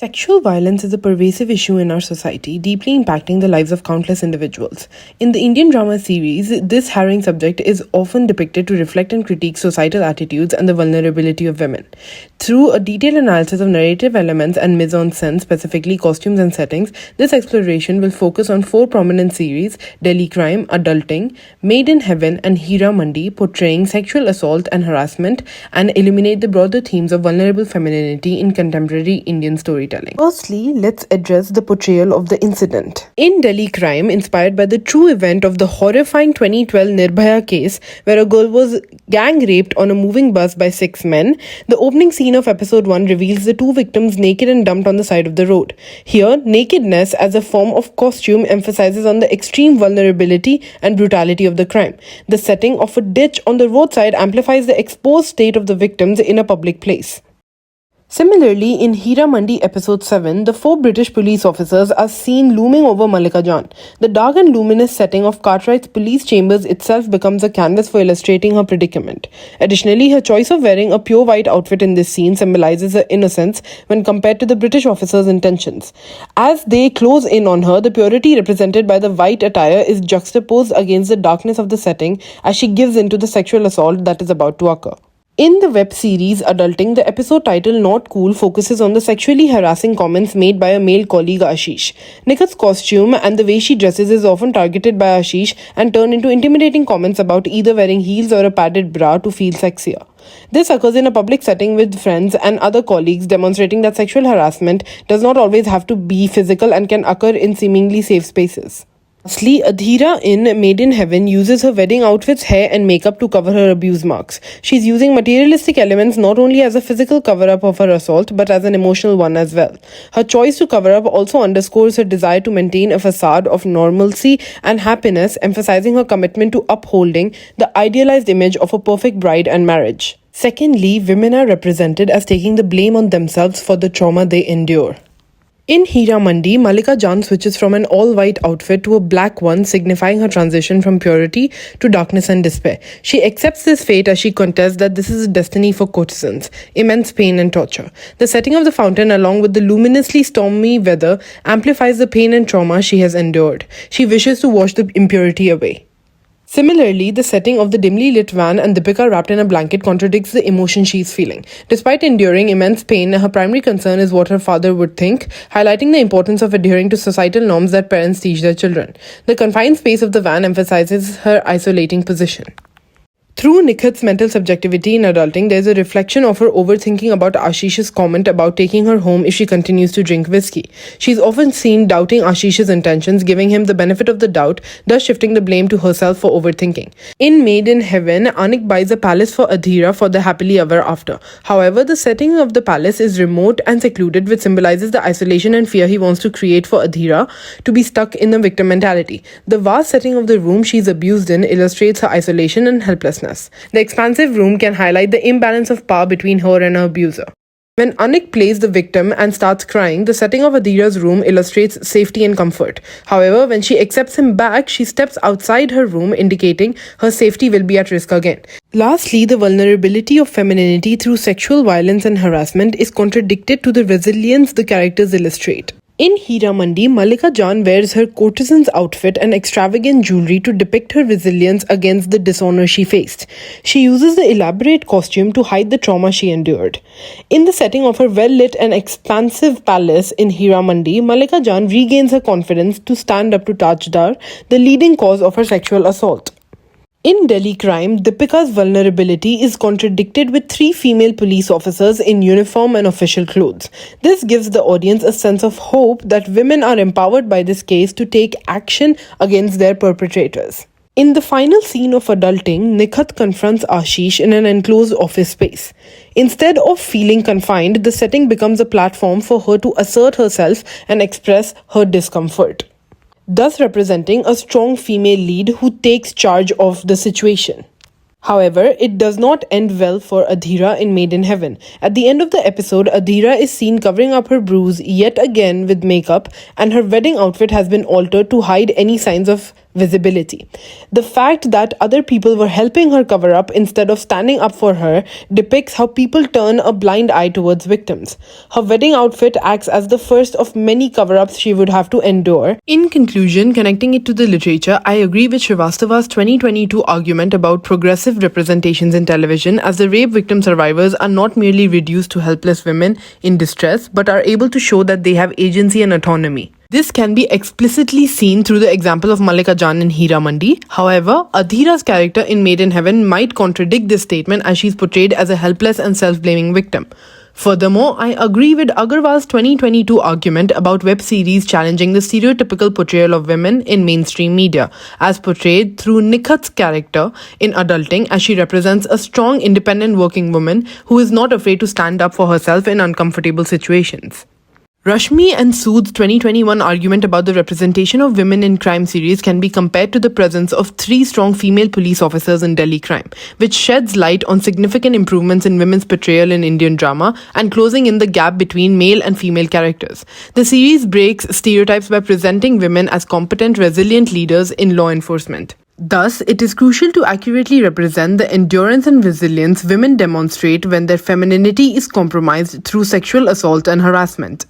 Sexual violence is a pervasive issue in our society, deeply impacting the lives of countless individuals. In the Indian drama series, this harrowing subject is often depicted to reflect and critique societal attitudes and the vulnerability of women. Through a detailed analysis of narrative elements and mise-en-scène, specifically costumes and settings, this exploration will focus on four prominent series: Delhi Crime, Adulting, Made in Heaven, and Heeramandi, portraying sexual assault and harassment, and illuminate the broader themes of vulnerable femininity in contemporary Indian storytelling. Firstly, let's address the portrayal of the incident. In Delhi Crime, inspired by the true event of the horrifying 2012 Nirbhaya case, where a girl was gang raped on a moving bus by 6 men, the opening scene of episode 1 reveals the two victims naked and dumped on the side of the road. Here, nakedness as a form of costume emphasizes on the extreme vulnerability and brutality of the crime. The setting of a ditch on the roadside amplifies the exposed state of the victims in a public place. Similarly, in Heeramandi episode 7, the four British police officers are seen looming over Mallika Jan. The dark and luminous setting of Cartwright's police chambers itself becomes a canvas for illustrating her predicament. Additionally, her choice of wearing a pure white outfit in this scene symbolizes her innocence when compared to the British officers' intentions. As they close in on her, the purity represented by the white attire is juxtaposed against the darkness of the setting as she gives in to the sexual assault that is about to occur. In the web series Adulting, the episode title Not Cool focuses on the sexually harassing comments made by a male colleague, Ashish. Nikhat's costume and the way she dresses is often targeted by Ashish and turned into intimidating comments about either wearing heels or a padded bra to feel sexier. This occurs in a public setting with friends and other colleagues, demonstrating that sexual harassment does not always have to be physical and can occur in seemingly safe spaces. Lastly, Adhira in Made in Heaven uses her wedding outfit's hair and makeup to cover her abuse marks. She's using materialistic elements not only as a physical cover-up of her assault, but as an emotional one as well. Her choice to cover up also underscores her desire to maintain a facade of normalcy and happiness, emphasizing her commitment to upholding the idealized image of a perfect bride and marriage. Secondly, women are represented as taking the blame on themselves for the trauma they endure. In Heeramandi, Mallika Jan switches from an all-white outfit to a black one, signifying her transition from purity to darkness and despair. She accepts this fate as she contests that this is a destiny for courtesans, immense pain and torture. The setting of the fountain, along with the luminously stormy weather, amplifies the pain and trauma she has endured. She wishes to wash the impurity away. Similarly, the setting of the dimly lit van and Deepika wrapped in a blanket contradicts the emotion she is feeling. Despite enduring immense pain, her primary concern is what her father would think, highlighting the importance of adhering to societal norms that parents teach their children. The confined space of the van emphasizes her isolating position. Through Nikhat's mental subjectivity in Adulting, there is a reflection of her overthinking about Ashish's comment about taking her home if she continues to drink whiskey. She is often seen doubting Ashish's intentions, giving him the benefit of the doubt, thus shifting the blame to herself for overthinking. In Made in Heaven, Anik buys a palace for Adhira for the happily ever after. However, the setting of the palace is remote and secluded, which symbolizes the isolation and fear he wants to create for Adhira to be stuck in the victim mentality. The vast setting of the room she is abused in illustrates her isolation and helplessness. The expansive room can highlight the imbalance of power between her and her abuser. When Anik plays the victim and starts crying, the setting of Adhira's room illustrates safety and comfort. However, when she accepts him back, she steps outside her room, indicating her safety will be at risk again. Lastly, the vulnerability of femininity through sexual violence and harassment is contradicted to the resilience the characters illustrate. In Heeramandi, Mallika Jan wears her courtesan's outfit and extravagant jewelry to depict her resilience against the dishonor she faced. She uses the elaborate costume to hide the trauma she endured. In the setting of her well-lit and expansive palace in Heeramandi, Mallika Jan regains her confidence to stand up to Tajdar, the leading cause of her sexual assault. In Delhi Crime, Deepika's vulnerability is contradicted with three female police officers in uniform and official clothes. This gives the audience a sense of hope that women are empowered by this case to take action against their perpetrators. In the final scene of Adulting, Nikhat confronts Ashish in an enclosed office space. Instead of feeling confined, the setting becomes a platform for her to assert herself and express her discomfort, thus representing a strong female lead who takes charge of the situation. However, it does not end well for Adhira in Made in Heaven. At the end of the episode, Adhira is seen covering up her bruise yet again with makeup, and her wedding outfit has been altered to hide any signs of Visibility. The fact that other people were helping her cover up instead of standing up for her depicts how people turn a blind eye towards victims. Her wedding outfit acts as the first of many cover-ups she would have to endure. In conclusion, connecting it to the literature, I agree with Srivastava's 2022 argument about progressive representations in television, as the rape victim survivors are not merely reduced to helpless women in distress, but are able to show that they have agency and autonomy. This can be explicitly seen through the example of Mallika Jan in Heeramandi. However, Adhira's character in Made in Heaven might contradict this statement, as she's portrayed as a helpless and self-blaming victim. Furthermore, I agree with Agarwal's 2022 argument about web series challenging the stereotypical portrayal of women in mainstream media, as portrayed through Nikhat's character in Adulting, as she represents a strong, independent working woman who is not afraid to stand up for herself in uncomfortable situations. Rashmi and Sood's 2021 argument about the representation of women in crime series can be compared to the presence of 3 strong female police officers in Delhi crime, which sheds light on significant improvements in women's portrayal in Indian drama and closing in the gap between male and female characters. The series breaks stereotypes by presenting women as competent, resilient leaders in law enforcement. Thus, it is crucial to accurately represent the endurance and resilience women demonstrate when their femininity is compromised through sexual assault and harassment.